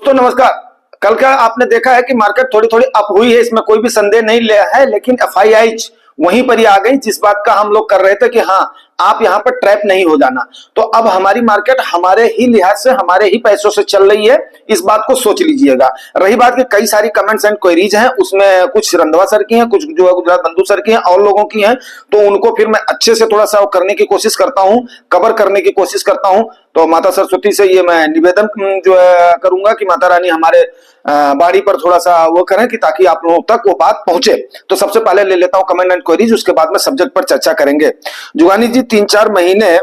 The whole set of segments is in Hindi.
दोस्तों नमस्कार। कल का आपने देखा है कि मार्केट थोड़ी थोड़ी अप हुई है, इसमें कोई भी संदेह नहीं लिया है, लेकिन एफआईआईज वहीं पर ही आ गई जिस बात का हम लोग कर रहे थे कि हाँ आप यहां पर ट्रैप नहीं हो जाना। तो अब हमारी मार्केट हमारे ही लिहाज से हमारे ही पैसों से चल रही है, इस बात को सोच लीजिएगा। रही बात कि कई सारी कमेंट्स एंड क्वेरीज हैं, उसमें कुछ रंधवा सर की हैं, कुछ जो है गुजरात बंधु सर की हैं और लोगों की हैं, तो उनको फिर मैं अच्छे से थोड़ा सा करने की कोशिश करता हूं, कवर करने की कोशिश करता हूं। तो माता सरस्वती से ये मैं निवेदन जो है करूंगा कि माता रानी हमारे बाड़ी पर थोड़ा सा वो करें कि ताकि आप लोगों तक वो बात पहुंचे। तो सबसे पहले ले लेता हूं कमेंट एंड क्वेरीज, उसके बाद में सब्जेक्ट पर चर्चा करेंगे। जुगानी जी 3-4 महीने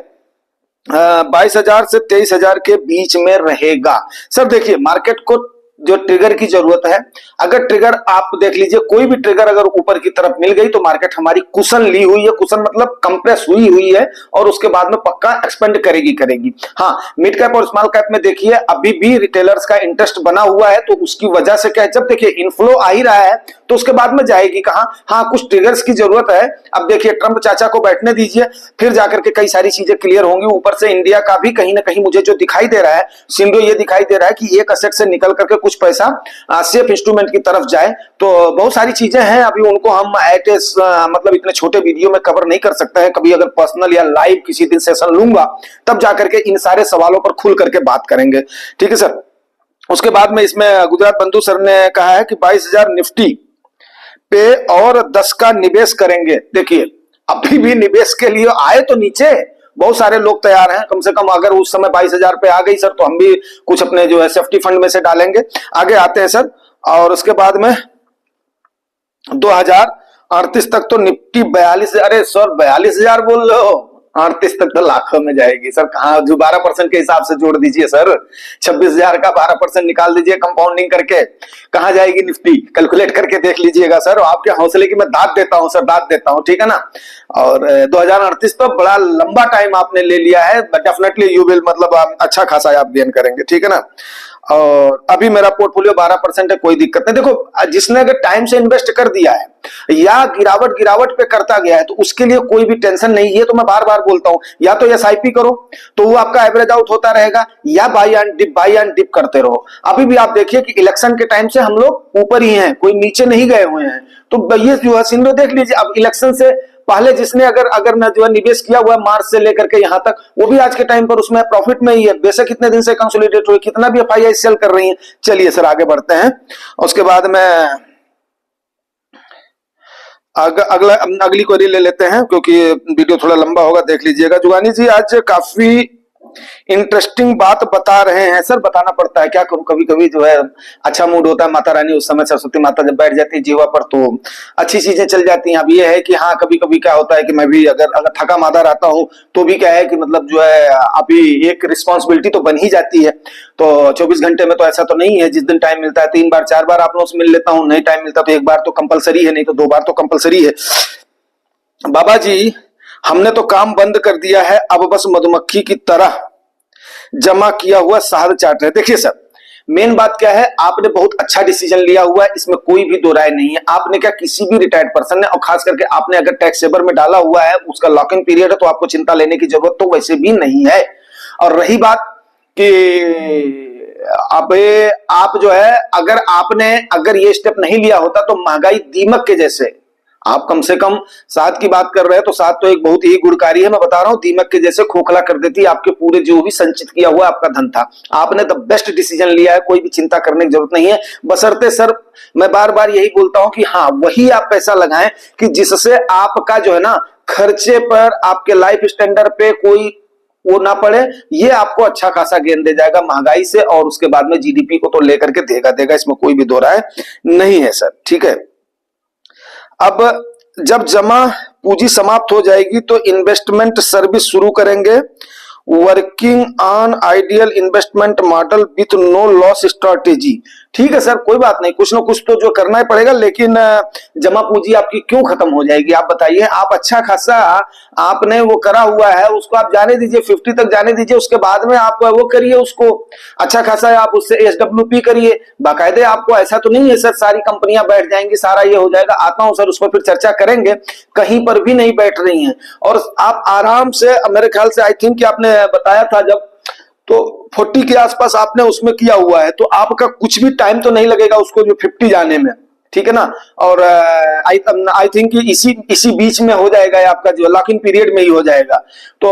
22,000 से 23,000 के बीच में रहेगा। सर देखिए मार्केट को जो ट्रिगर की जरूरत है, अगर ट्रिगर आप देख लीजिए, कोई भी ट्रिगर अगर ऊपर की तरफ मिल गई तो मार्केट हमारी कुशन ली हुई है, कुशन मतलब कंप्रेस हुई है और उसके बाद में पक्का एक्सपेंड करेगी। हाँ, मिड कैप और स्मॉल कैप में देखिए अभी भी रिटेलर्स का इंटरेस्ट बना हुआ है, तो उसकी वजह से क्या है, जब देखिए इनफ्लो आ ही रहा है तो उसके बाद में जाएगी कहां। हाँ, कुछ ट्रिगर्स की जरूरत है। अब देखिए ट्रंप चाचा को बैठने दीजिए, फिर जाकर के कई सारी चीजें क्लियर होंगी। ऊपर से इंडिया का भी कहीं ना कहीं मुझे जो दिखाई दे रहा है सिंडो, ये दिखाई दे रहा है कि एक असेट से निकल करके कुछ पैसा सेफ इंस्ट्रूमेंट की तरफ जाए। तो बहुत सारी चीजें हैं, अभी उनको हम एट मतलब इतने छोटे वीडियो में कवर नहीं कर सकते हैं। कभी अगर पर्सनल या लाइव किसी दिन सेशन लूंगा तब जाकर के इन सारे सवालों पर खुल करके बात करेंगे, ठीक है सर। उसके बाद में इसमें गुजरात बंधु सर ने कहा है कि 22,000 निफ्टी पे और 10 का निवेश करेंगे। देखिए अभी भी निवेश के लिए आए तो नीचे बहुत सारे लोग तैयार हैं, कम से कम अगर उस समय 22,000 पे आ गई सर तो हम भी कुछ अपने जो है सेफ्टी फंड में से डालेंगे। आगे आते हैं सर, और उसके बाद में 2038 तक तो निफ्टी 42, अरे सर 42,000 बोल रहे हो, 38 तक तो लाखों में जाएगी सर। कहाँ, जो 12% के हिसाब से जोड़ दीजिए सर, 26,000 का 12% निकाल दीजिए कंपाउंडिंग करके, कहाँ जाएगी निफ्टी, कैलकुलेट करके देख लीजिएगा सर। आपके हौसले की मैं दाद देता हूं सर, दाद देता हूं, ठीक है ना। और 2038 तो बड़ा लंबा टाइम आपने ले लिया है, डेफिनेटली यू विल मतलब अच्छा खासा आप गेन करेंगे, ठीक है ना। और अभी मेरा पोर्टफोलियो 12% है, कोई दिक्कत नहीं। देखो जिसने अगर टाइम से इन्वेस्ट कर दिया है या गिरावट पे करता गया है तो उसके लिए कोई भी टेंशन नहीं है। तो मैं बार बार बोलता हूं, या तो एसआईपी करो तो वो आपका एवरेज आउट होता रहेगा, या बाई एंड डिप करते रहो। अभी भी आप देखिए कि इलेक्शन के टाइम से हम लोग ऊपर ही हैं, कोई नीचे नहीं गए हुए हैं। तो ये जो है सिंधु देख लीजिए, अब इलेक्शन से पहले जिसने अगर न जो है निवेश किया हुआ है मार्च से लेकर के यहां तक, वो भी आज के टाइम पर उसमें प्रॉफिट में ही है, बेशक कितने दिन से कंसोलिडेट हुए, कितना भी एफआईआई सेल कर रही है। चलिए सर आगे बढ़ते हैं। उसके बाद में अगली क्वेरी ले लेते हैं क्योंकि वीडियो थोड़ा लंबा होगा, देख लीजिएगा। जुगानी जी आज काफी इंटरेस्टिंग बात बता रहे हैं। सर बताना पड़ता है, क्या करूं, कभी कभी जो है अच्छा मूड होता है, माता रानी उस समय सरस्वती माता जब बैठ जाती है जीवा पर तो अच्छी चीजें चल जाती हैं। अब ये है कि हाँ कभी कभी क्या होता है कि मैं भी अगर थका मादा रहता हूं तो भी क्या है कि मतलब जो है अभी एक रिस्पॉन्सिबिलिटी तो बन ही जाती है। तो 24 घंटे में तो ऐसा तो नहीं है, जिस दिन टाइम मिलता है 3 बार 4 बार आप लोगों से मिल लेता हूं, नहीं टाइम मिलता तो 1 बार तो कंपलसरी है, नहीं तो 2 बार तो कंपलसरी है। बाबा जी हमने तो काम बंद कर दिया है, अब बस मधुमक्खी की तरह जमा किया हुआ शहद चाट रहे। देखिए सर मेन बात क्या है, आपने बहुत अच्छा डिसीजन लिया हुआ है, इसमें कोई भी दो राय नहीं है। आपने क्या, किसी भी रिटायर्ड पर्सन ने, और खास करके आपने अगर टैक्स सेवर में डाला हुआ है, उसका लॉक इन पीरियड है, तो आपको चिंता लेने की जरूरत तो वैसे भी नहीं है। और रही बात कि अब आप जो है अगर ये स्टेप नहीं लिया होता तो महंगाई दीमक के जैसे, आप कम से कम साथ की बात कर रहे हैं तो साथ तो एक बहुत ही गुणकारी है, मैं बता रहा हूं, दीमक के जैसे खोखला कर देती है आपके पूरे जो भी संचित किया हुआ आपका धन था। आपने द बेस्ट डिसीजन लिया है, कोई भी चिंता करने की जरूरत नहीं है। बशर्ते सर मैं बार बार यही बोलता हूं कि हाँ वही आप पैसा लगाएं कि जिससे आपका जो है ना खर्चे पर, आपके लाइफ स्टैंडर्ड पे कोई वो ना पड़े। ये आपको अच्छा खासा गेन दे जाएगा महंगाई से, और उसके बाद में जीडीपी को तो लेकर के देगा, इसमें कोई भी दो राय नहीं है सर, ठीक है। अब जब जमा पूंजी समाप्त हो जाएगी तो इन्वेस्टमेंट सर्विस शुरू करेंगे, working on ideal investment model with no loss strategy. ठीक है सर, कोई बात नहीं, कुछ ना कुछ तो जो करना ही पड़ेगा, लेकिन जमा पूंजी आपकी क्यों खत्म हो जाएगी आप बताइए। आप अच्छा खासा आपने वो करा हुआ है, उसको आप जाने दीजिए, 50 तक जाने दीजिए, उसके बाद में आप वो करिए उसको अच्छा खासा, आप उससे एसडब्ल्यूपी करिए बाकायदे। आपको ऐसा तो नहीं है सर सारी कंपनियां बैठ जाएंगी, सारा ये हो जाएगा। आता हूं सर, उस पर फिर चर्चा करेंगे, कहीं पर भी नहीं बैठ रही हैं। और आप आराम से, मेरे ख्याल से आई थिंक कि आपने बताया था जब तो 40 के आसपास आपने उसमें किया हुआ है, तो आपका कुछ भी टाइम तो नहीं लगेगा उसको जो 50 जाने में, ठीक है ना। और आई थिंक इसी बीच में हो जाएगा, आपका जो लॉक इन पीरियड में ही हो जाएगा। तो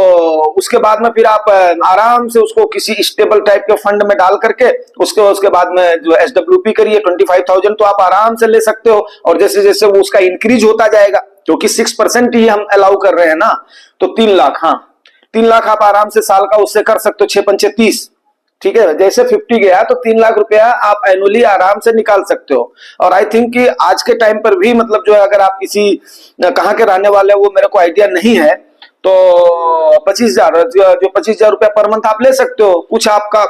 उसके बाद में फिर आप आराम से उसको किसी स्टेबल टाइप के फंड में डाल करके उसके बाद में जो SWP करिए 25,000, तो आप आराम से ले सकते हो। और जैसे जैसे वो उसका इंक्रीज होता जाएगा, क्योंकि 6% ही हम अलाउ कर रहे हैं ना, तो 3 लाख, हाँ 3 लाख आप आराम से साल का उससे कर सकते हो, 6 पंचे 30, ठीक है। जैसे 50 गया तो 3 लाख रुपया आप एनुअली आराम से निकाल सकते हो। और आई थिंक कि आज के टाइम पर भी मतलब जो है, अगर आप किसी कहाँ के रहने वाले वो मेरे को आइडिया नहीं है, तो 25,000 जो 25,000 रुपया पर मंथ आप ले सकते हो। कुछ आपका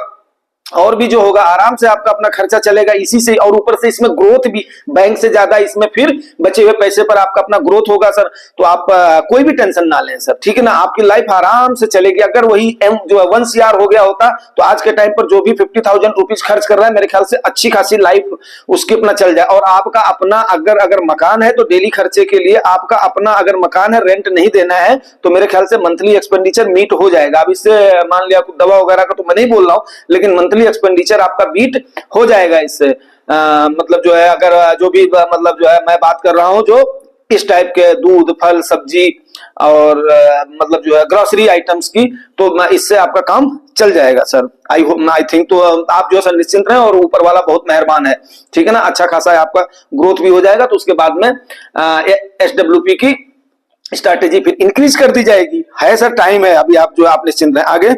और भी जो होगा आराम से आपका अपना खर्चा चलेगा इसी से, और ऊपर से इसमें ग्रोथ भी बैंक से ज्यादा इसमें फिर बचे हुए पैसे पर आपका अपना ग्रोथ होगा सर। तो आप कोई भी टेंशन ना लें सर, ठीक है ना। आपकी लाइफ आराम से चलेगी। अगर वही एम जो 1 CR हो गया होता तो आज के टाइम पर जो भी 50,000 रुपीज खर्च कर रहा है, मेरे ख्याल से अच्छी खासी लाइफ उसकी अपना चल जाए। और आपका अपना अगर मकान है तो डेली खर्चे के लिए आपका अपना, अगर मकान है रेंट नहीं देना है तो मेरे ख्याल से मंथली एक्सपेंडिचर मीट हो जाएगा। अब इससे मान लिया दवा वगैरह का तो मैं नहीं बोल रहा हूं, लेकिन मंथली एक्सपेंडिचर आपका बीट हो जाएगा इससे। मतलब जो है, अगर जो भी मतलब जो है मैं बात कर रहा हूं, जो इस टाइप के दूध फल सब्जी और मतलब जो है ग्रोसरी आइटम्स की, तो इससे आपका काम चल जाएगा सर। आई थिंक तो आप जो सर निश्चिंत रहें, और ऊपर वाला बहुत मेहरबान है, ठीक है ना। अच्छा खासा आपका ग्रोथ भी हो जाएगा, तो उसके बाद में SWP की स्ट्रैटेजी फिर इंक्रीज कर दी जाएगी। है सर, टाइम है अभी, आप जो आप निश्चिंत रहें। आगे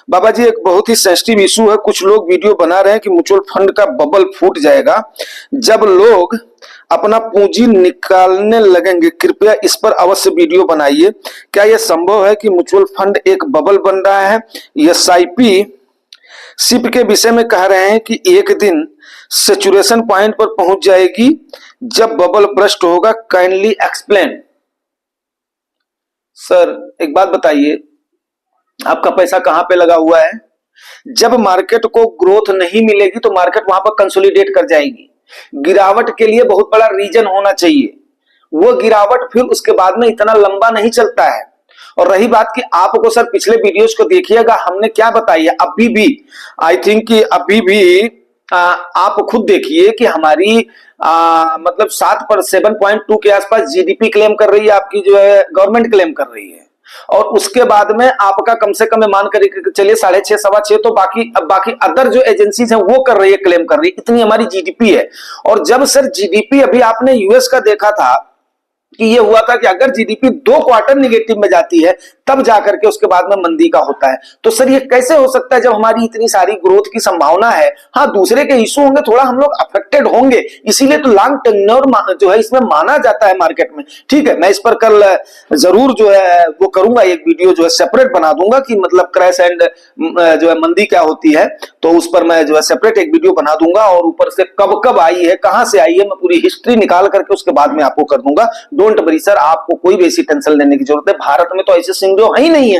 बाबा जी, एक बहुत ही सेंसिटिव इशू है। कुछ लोग वीडियो बना रहे हैं कि म्यूचुअल फंड का बबल फूट जाएगा जब लोग अपना पूंजी निकालने लगेंगे। कृपया इस पर अवश्य वीडियो बनाइए। क्या यह संभव है कि म्यूचुअल फंड एक बबल बन रहा है? SIP सिप के विषय में कह रहे हैं कि एक दिन सैचुरेशन पॉइंट पर पहुंच जाएगी जब बबल बर्स्ट होगा। Kindly explain. सर एक बात बताइए, आपका पैसा कहां पे लगा हुआ है? जब मार्केट को ग्रोथ नहीं मिलेगी तो मार्केट वहां पर कंसोलिडेट कर जाएगी। गिरावट के लिए बहुत बड़ा रीजन होना चाहिए, वो गिरावट फिर उसके बाद में इतना लंबा नहीं चलता है। और रही बात कि आपको सर पिछले वीडियोस को देखिएगा, हमने क्या बताई है अभी भी। आई थिंक कि अभी भी आप खुद देखिए कि हमारी मतलब 7.2 के आसपास GDP क्लेम कर रही है, आपकी जो है गवर्नमेंट क्लेम कर रही है। और उसके बाद में आपका कम से कम मान कर चलिए 6.5 6.25, तो बाकी अदर जो एजेंसीज हैं वो कर रही है, क्लेम कर रही है। इतनी हमारी GDP है। और जब सर GDP अभी आपने US का देखा था कि ये हुआ था कि अगर GDP 2 क्वार्टर निगेटिव में जाती है तब जाकर के उसके बाद में मंदी का होता है। तो सर ये कैसे हो सकता है जब हमारी इतनी सारी ग्रोथ की संभावना है? हाँ, दूसरे के इशू होंगे, थोड़ा हम लोग अफेक्टेड होंगे, इसीलिए तो लॉन्ग टेन्योर जो है इसमें माना जाता है मार्केट में। ठीक है, मैं इस पर कल जरूर जो है वो करूंगा, एक वीडियो जो है सेपरेट बना दूंगा कि मतलब क्रैश एंड जो है मंदी क्या होती है, तो उस पर मैं जो है सेपरेट एक वीडियो बना दूंगा। और ऊपर से कब कब आई है, कहां से आई है, मैं पूरी हिस्ट्री निकाल करके उसके बाद में आपको कर दूंगा। डोंट वरी सर, आपको कोई भी ऐसी टेंशन लेने की जरूरत है। भारत में तो ऐसे सिंगरो है ही नहीं है,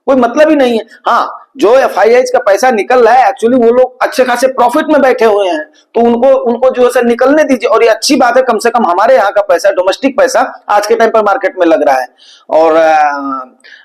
कोई मतलब ही नहीं है। हाँ, जो FIIs का पैसा निकल रहा है एक्चुअली वो लोग अच्छे खासे प्रॉफिट में बैठे हुए हैं, तो उनको जो है सर निकलने दीजिए। और ये अच्छी बात है, कम से कम हमारे यहाँ का पैसा, डोमेस्टिक पैसा आज के टाइम पर मार्केट में लग रहा है। और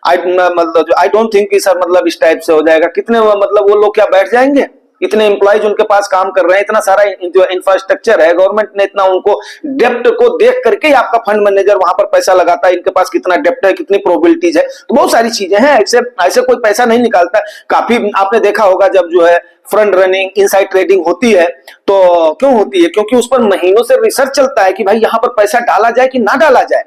आई डोंट थिंक कि सर मतलब इस टाइप से हो जाएगा। कितने मतलब वो लोग क्या बैठ जाएंगे? इतने एम्प्लॉयज उनके पास काम कर रहे हैं, इतना सारा जो इंफ्रास्ट्रक्चर है, गवर्नमेंट ने इतना उनको डेप्ट को देख करके ही आपका फंड मैनेजर वहां पर पैसा लगाता है। इनके पास कितना डेप्ट है, कितनी प्रोबेबिलिटीज है, तो बहुत सारी चीजें हैं। ऐसे कोई पैसा नहीं निकालता। काफी आपने देखा होगा जब जो है फ्रंट रनिंग इनसाइड ट्रेडिंग होती है, तो क्यों होती है? क्योंकि उस पर महीनों से रिसर्च चलता है कि भाई यहां पर पैसा डाला जाए कि ना डाला जाए।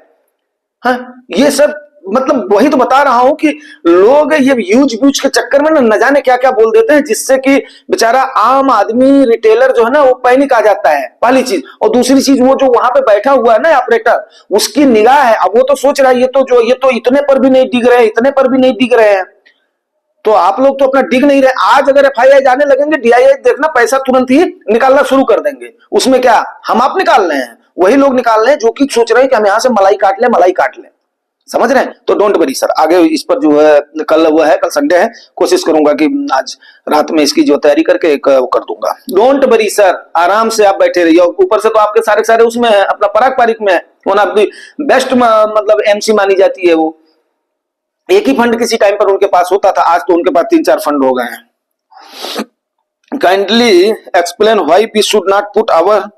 हाँ, ये सब मतलब वही तो बता रहा हूं कि लोग ये यूज के चक्कर में न जाने क्या क्या बोल देते हैं, जिससे कि बेचारा आम आदमी रिटेलर जो है ना वो पैनिक आ जाता है, पहली चीज। और दूसरी चीज, वो जो वहां पे बैठा हुआ है ना ऑपरेटर, उसकी निगाह है, अब वो तो सोच रहा है ये तो इतने पर भी नहीं दिख रहे हैं, इतने पर भी नहीं दिख रहे हैं, तो आप लोग तो अपना दिख नहीं रहे। आज अगर FII जाने लगेंगे, DII देखना पैसा तुरंत ही निकालना शुरू कर देंगे। उसमें क्या हम आप निकाल रहे हैं, वही लोग निकाल रहे हैं जो कि सोच रहे हैं कि हम यहां से मलाई काट ले। समझ रहे हैं? तो डोंट वरी सर, आगे इस पर जो है कल संडे है, कोशिश करूंगा कि आज रात में इसकी जो तैयारी करके एक वो कर दूंगा। डोंट वरी सर, आराम से आप बैठे रहिए। ऊपर से तो आपके सारे उसमें है, अपना पारिक में है, वो ना अपनी बेस्ट मतलब MC मानी जाती है। वो एक ही फंड किसी टाइम पर उनके पास होता था, आज तो उनके पास 3-4 फंड हो गए हैं। Kindly explain why we should not put our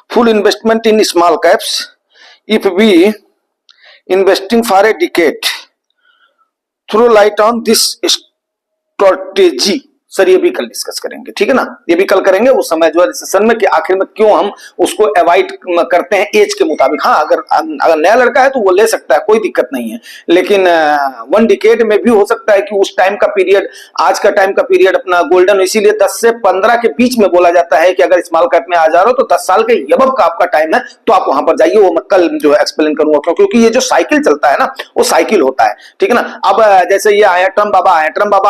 full investment in small caps if we investing for a decade. Throw light on this strategy. Sir ये भी कल डिस्कस करेंगे, ठीक है ना, ये भी कल करेंगे उस समय जो है सेशन में कि आखिर में क्यों हम उसको अवॉइड करते हैं एज के मुताबिक। हाँ, अगर नया लड़का है तो वो ले सकता है, कोई दिक्कत नहीं है, लेकिन 1 डिकेड में भी हो सकता है कि उस टाइम का पीरियड, आज का टाइम का पीरियड अपना गोल्डन, इसीलिए 10 से 15 के बीच में बोला जाता है कि अगर स्मॉल कैप में आ जा रहे हो तो 10 साल के अबव का आपका टाइम है तो आप वहां पर जाइए। वो मैं कल जो है एक्सप्लेन करूंगा, क्योंकि ये जो साइकिल चलता है ना वो साइकिल होता है, ठीक है ना। अब जैसे ये आयटम बाबा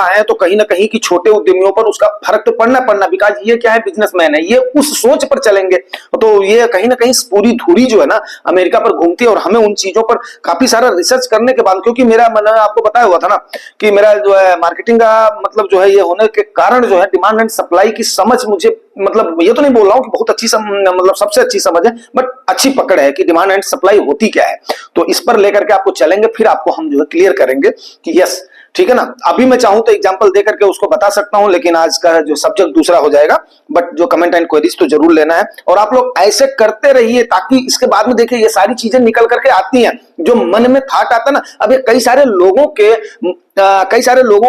आए तो कहीं ना कहीं की छोटे उद्यमियों पर उसका फर्क तो पड़ना बिकॉज ये क्या है, बिजनेसमैन है, ये उस सोच पर चलेंगे तो ये कहीं ना कहीं पूरी धुरी जो है ना अमेरिका पर घूमती है। और हमें उन चीजों पर काफी सारा रिसर्च करने के बाद, क्योंकि मेरा मैंने आपको बताया हुआ था ना कि मेरा जो है मार्केटिंग का मतलब जो है ये होने के कारण जो है डिमांड एंड सप्लाई की समझ मुझे, मतलब ये तो नहीं बोल रहा हूं कि बहुत अच्छी मतलब सबसे अच्छी समझ है, बट अच्छी पकड़ है कि डिमांड एंड सप्लाई होती क्या है। तो इस पर लेकर के आपको चलेंगे, फिर आपको हम जो है क्लियर करेंगे कि यस, ठीक है ना। अभी मैं चाहूं तो एग्जांपल देकर के उसको बता सकता हूं, लेकिन आज का जो सब्जेक्ट दूसरा हो जाएगा, बट जो कमेंट एंड क्वेरीज तो जरूर लेना है और आप लोग ऐसे करते रहिए ताकि इसके बाद में देखिए ये सारी चीजें निकल करके आती हैं जो मन में थाट आता ना। अब ये कई सारे लोगों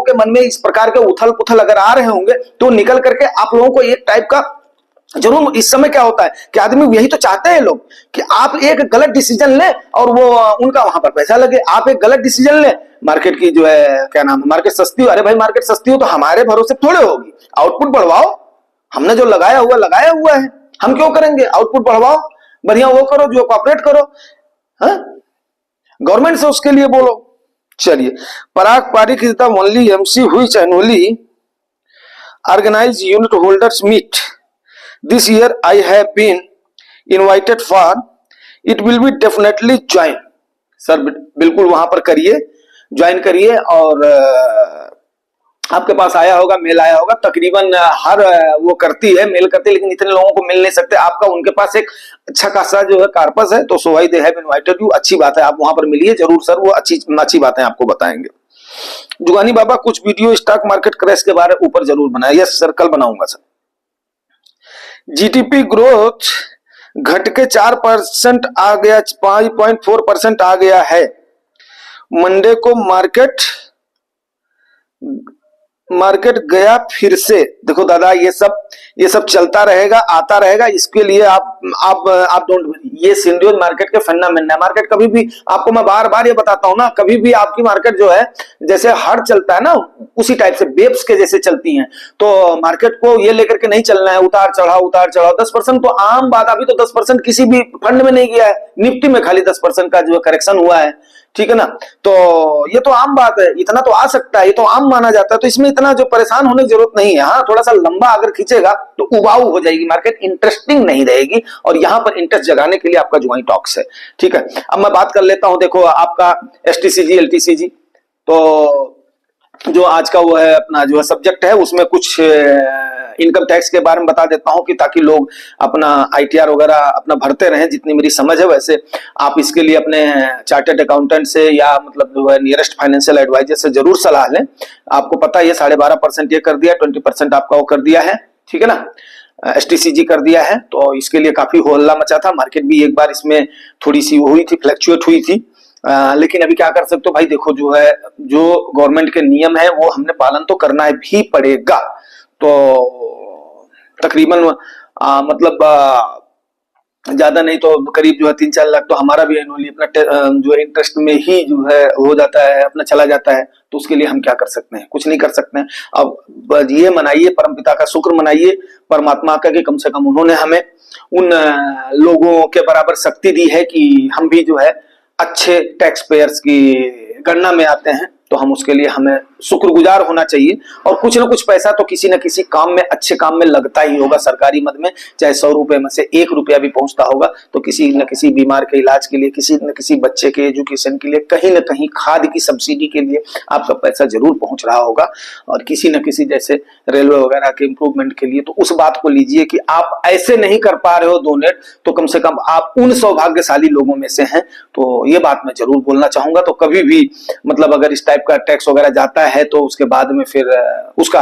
के मन में इस प्रकार के उथल पुथल अगर आ रहे होंगे तो निकल करके आप लोगों को एक टाइप का जरूर। इस समय क्या होता है कि आदमी यही तो चाहते हैं लोग कि आप एक गलत डिसीजन लें और वो उनका वहां पर पैसा लगे। आप एक गलत डिसीजन लें, मार्केट की जो है क्या नाम है, मार्केट सस्ती हो, अरे भाई मार्केट सस्ती हो तो हमारे भरोसे थोड़े होगी, आउटपुट बढ़वाओ, हमने जो लगाया हुआ है, हम क्यों करेंगे, आउटपुट बढ़वाओ, बढ़िया वो करो जो कॉपरेट करो, गवर्नमेंट से उसके लिए बोलो। चलिए, Parag Parikh is the only AMC which annually organise unit holders meet this year I have been invited for, it will be definitely join। Sir बिल्कुल वहां पर करिए, ज्वाइन करिए और आपके पास आया होगा, मेल आया होगा, तकरीबन हर वो करती है, मेल करती है, लेकिन इतने लोगों को मिल नहीं सकते। आपका उनके पास एक अच्छा खासा जो है कार्पस है, तो so why they have invited you, अच्छी बात है, आप वहां पर मिलिए जरूर सर, वो अच्छी बातें आपको बताएंगे। जुगानी बाबा कुछ वीडियो स्टॉक मार्केट क्रैश के बारे ऊपर जरूर बनाए। यस सर, कल बनाऊंगा सर। जीडीपी ग्रोथ घट के 4% आ गया, 5.4% आ गया है। मंडे को मार्केट गया फिर से। देखो दादा, ये सब चलता रहेगा, आता रहेगा, इसके लिए आप डोंट, ये सिंडियोज मार्केट के फंडामेंटल है। मार्केट कभी भी, आपको मैं बार बार ये बताता हूं ना, कभी भी आपकी मार्केट जो है जैसे हर चलता है ना उसी टाइप से वेव्स के जैसे चलती हैं, तो मार्केट को ये लेकर के नहीं चलना है उतार चढ़ाव 10% तो आम बात, अभी तो 10% किसी भी फंड में नहीं गया है, निफ्टी में खाली 10% का जो करेक्शन हुआ है, ठीक है ना। तो ये तो आम बात है, इतना तो आ सकता है, ये तो आम माना जाता है, तो इसमें इतना जो परेशान होने की जरूरत नहीं है। हाँ, थोड़ा सा लंबा अगर खींचेगा तो उबाऊ हो जाएगी मार्केट, इंटरेस्टिंग नहीं रहेगी, और यहां पर इंटरेस्ट जगाने के लिए आपका जुगानी टॉक्स है, ठीक है। अब मैं बात कर लेता हूं, देखो आपका एसटीसीजी एलटीसीजी, तो जो आज का वो है अपना जो है सब्जेक्ट है, उसमें कुछ इनकम टैक्स के बारे में बता देता हूं कि ताकि लोग अपना आईटीआर वगैरह अपना भरते रहें, जितनी मेरी समझ है। वैसे आप इसके लिए अपने चार्टर्ड अकाउंटेंट से या मतलब जो है नियरेस्ट फाइनेंशियल एडवाइजर से जरूर सलाह लें। आपको पता है ये 12.5% ये कर दिया, 20% आपका वो कर दिया है, ठीक है ना, एसटीसीजी कर दिया है, तो इसके लिए काफी होहल्ला मचा था। मार्केट भी एक बार इसमें थोड़ी सी हुई थी, फ्लक्चुएट हुई थी, लेकिन अभी क्या कर सकते हो भाई, देखो जो है जो गवर्नमेंट के नियम है वो हमने पालन तो करना भी पड़ेगा। तो तकरीबन मतलब ज्यादा नहीं तो करीब जो है 3-4 लाख तो हमारा भी एनुअली अपना जो इंटरेस्ट में ही जो है हो जाता है, अपना चला जाता है। तो उसके लिए हम क्या कर सकते हैं, कुछ नहीं कर सकते हैं। अब ये मनाइए, परमपिता का शुक्र मनाइए, परमात्मा का कि कम से कम उन्होंने हमें उन लोगों के बराबर शक्ति दी है कि हम भी जो है अच्छे टैक्स पेयर्स की गणना में आते हैं, तो हम उसके लिए हमें शुक्रगुजार होना चाहिए। और कुछ ना कुछ पैसा तो किसी न किसी काम में, अच्छे काम में लगता ही होगा। सरकारी मद में चाहे 100 रुपए में से 1 रुपया भी पहुंचता होगा तो किसी न किसी बीमार के इलाज के लिए, किसी न किसी बच्चे के एजुकेशन के लिए, कहीं न कहीं खाद की सब्सिडी के लिए आपका पैसा जरूर पहुंच रहा होगा। और किसी न किसी जैसे रेलवे वगैरह के इंप्रूवमेंट के लिए, तो उस बात को लीजिए कि आप ऐसे नहीं कर पा रहे हो डोनेट, तो कम से कम आप उन सौभाग्यशाली लोगों में से हैं। तो ये बात मैं जरूर बोलना चाहूंगा। तो कभी भी मतलब अगर इस टाइप का टैक्स वगैरह जाता है तो उसके बाद में फिर उसका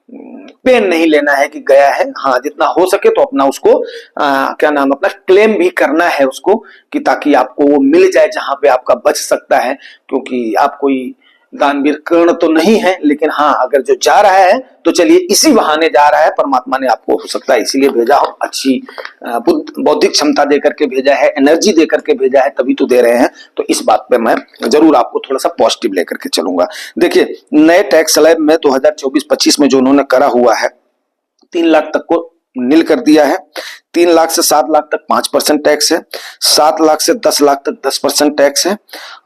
पेन नहीं लेना है कि गया है। हाँ, जितना हो सके तो अपना उसको क्या नाम, अपना क्लेम भी करना है उसको, कि ताकि आपको वो मिल जाए जहां पे आपका बच सकता है। क्योंकि आप कोई दानवीर कर्ण तो नहीं है, लेकिन हाँ, अगर जो जा रहा है तो चलिए इसी बहाने जा रहा है, परमात्मा ने आपको हो सकता है इसीलिए भेजा हो, अच्छी बौद्धिक क्षमता दे करके भेजा है, एनर्जी दे करके भेजा है, तभी तो दे रहे हैं। तो इस बात पे मैं जरूर आपको थोड़ा सा पॉजिटिव लेकर के चलूंगा। देखिए, नए टैक्स स्लैब में 2024-25 में जो उन्होंने करा हुआ है, 3 लाख तक को नील कर दिया है। 3 लाख से 7 लाख तक 5% टैक्स है, 7 लाख से 10 लाख तक 10% टैक्स है,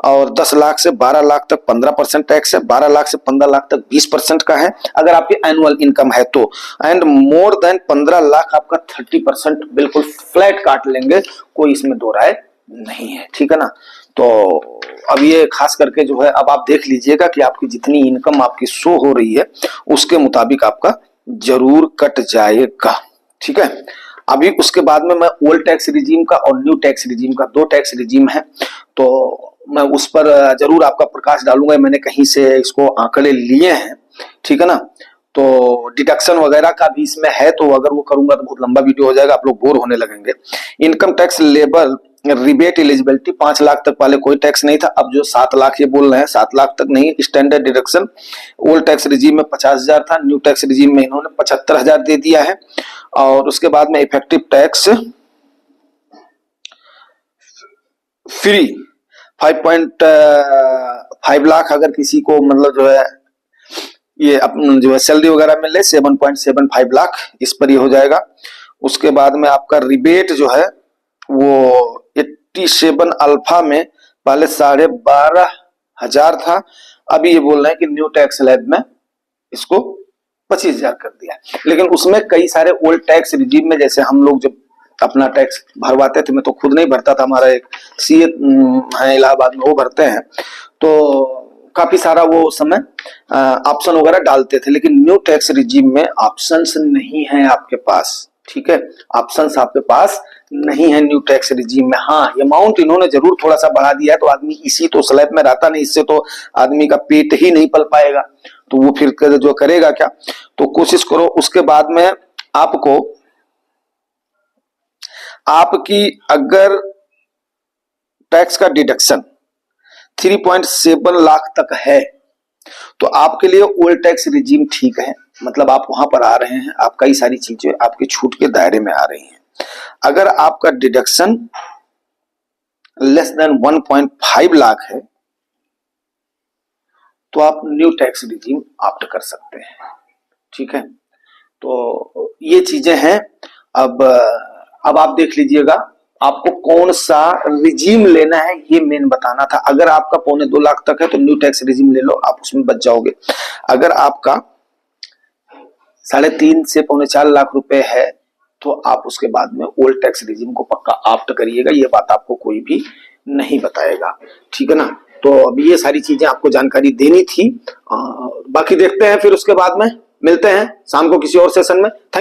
और 10 लाख से 12 लाख तक 15% टैक्स है, 12 लाख से 15 लाख तक 20% का है अगर आपकी एनुअल इनकम है तो, एंड मोर देन 15 लाख आपका 30% बिल्कुल फ्लैट काट लेंगे, कोई इसमें दो राय नहीं है, ठीक है ना। तो अब ये खास करके जो है, अब आप देख लीजिएगा कि आपकी जितनी इनकम आपकी शो हो रही है उसके मुताबिक आपका जरूर कट जाएगा, ठीक है। अभी उसके बाद में मैं ओल्ड टैक्स रिजीम का और न्यू टैक्स रिजीम का, 2 टैक्स रिजीम है, तो मैं उस पर जरूर आपका प्रकाश डालूंगा। मैंने कहीं से इसको आंकड़े लिए हैं, ठीक है ना। तो डिडक्शन वगैरह का भी इसमें है, तो अगर वो करूंगा तो बहुत लंबा वीडियो हो जाएगा, आप लोग बोर होने लगेंगे। Income tax label rebate eligibility, 5 lakh तक पहले कोई टैक्स नहीं था, अब जो 7 लाख ये बोल रहे हैं, 7 लाख तक नहीं, standard deduction. Old tax regime में 50,000 था, न्यू टैक्स रिजीम में इन्होंने 75,000 दे दिया है। और उसके बाद में इफेक्टिव टैक्स फ्री 5.5 लाख अगर किसी को मतलब जो है ये अपना जो है सैलरी वगैरह मिले, 7.75 लाख इस पर ही हो जाएगा। उसके बाद में आपका रिबेट जो है वो 87 अल्फा में पहले 12,500 था, अभी ये बोल रहे हैं कि न्यू टैक्स स्लैब में इसको 25,000 कर दिया। लेकिन उसमें कई सारे ओल्ड टैक्स रिजीम में, जैसे हम लोग जब अपना टैक्स भरवाते थे, मैं तो खुद नहीं भरता था, हमारा एक सीए है इलाहाबाद में, वो भरते हैं, तो काफी सारा वो समय ऑप्शन वगैरह डालते थे। लेकिन न्यू टैक्स रिजीम में ऑप्शंस नहीं है आपके पास, ठीक है, ऑप्शंस आपके पास नहीं है न्यू टैक्स रिजीम में। हाँ, अमाउंट इन्होंने जरूर थोड़ा सा बढ़ा दिया है, तो आदमी इसी तो स्लैब में रहता नहीं, इससे तो आदमी का पेट ही नहीं पल पाएगा, तो वो फिर जो करेगा क्या। तो कोशिश करो। उसके बाद में आपको, आपकी अगर टैक्स का डिडक्शन 3.7 लाख तक है तो आपके लिए ओल्ड टैक्स रिजीम ठीक है, मतलब आप वहां पर आ रहे हैं, आप कई सारी चीजें आपकी छूट के दायरे में आ रही हैं। अगर आपका डिडक्शन लेस देन 1.5 लाख है तो आप न्यू टैक्स रिजीम ऑप्ट कर सकते हैं, ठीक है। तो ये चीजें हैं। अब आप देख लीजिएगा आपको कौन सा रिजीम लेना है, ये मेन बताना था। अगर आपका 1.25 लाख तक है तो न्यू टैक्स रिजीम ले लो, आप उसमें बच जाओगे। अगर आपका 3.5 से 4.25 लाख रुपए है तो आप उसके बाद में ओल्ड टैक्स रिजीम को पक्का ऑप्ट करिएगा, ये बात आपको कोई भी नहीं बताएगा, ठीक है ना। तो अभी ये सारी चीजें आपको जानकारी देनी थी, बाकी देखते हैं फिर उसके बाद में मिलते हैं शाम को किसी और सेशन में। थैंक